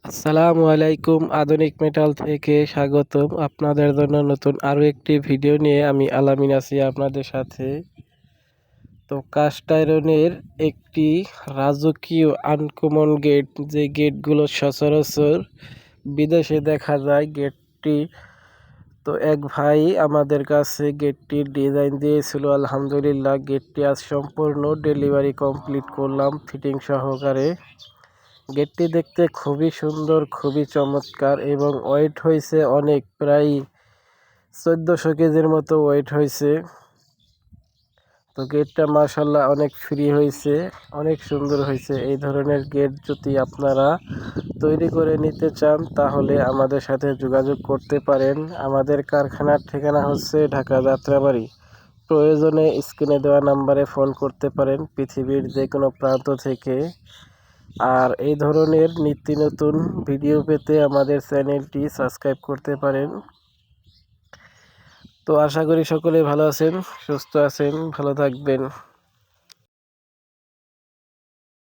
আসসালামু আলাইকুম, আধুনিক মেটাল থেকে স্বাগতম। আপনাদের জন্য নতুন আরও একটি ভিডিও নিয়ে আমি আলামিন আছি আপনাদের সাথে। তো কাস্ট আয়রনের একটি রাজকীয় আনকমন গেট, যে গেটগুলো সচরাচর বিদেশে দেখা যায়, গেটটি তো এক ভাই আমাদের কাছে গেটটির ডিজাইন দিয়েছিল। আলহামদুলিল্লাহ, গেটটি আজ সম্পূর্ণ ডেলিভারি কমপ্লিট করলাম ফিটিং সহকারে। গেটটি দেখতে খুবই সুন্দর, খুবই চমৎকার এবং ওয়েট হয়েছে অনেক, প্রায় 1400 কেজির মতো ওয়েট হয়েছে। তো গেটটা মাশাআল্লাহ অনেক ফ্রি হয়েছে, অনেক সুন্দর হয়েছে। এই ধরনের গেট যদি আপনারা তৈরি করে নিতে চান তাহলে আমাদের সাথে যোগাযোগ করতে পারেন। আমাদের কারখানার ঠিকানা হচ্ছে ঢাকা যাত্রাবাড়ি। প্রয়োজনে স্ক্রিনে দেওয়া নাম্বারে ফোন করতে পারেন পৃথিবীর যে কোনো প্রান্ত থেকে। আর এই ধরনের নিত্য নতুন ভিডিও পেতে আমাদের চ্যানেলটি সাবস্ক্রাইব করতে পারেন। তো আশা করি সকলে ভালো আছেন, সুস্থ আছেন, ভালো থাকবেন।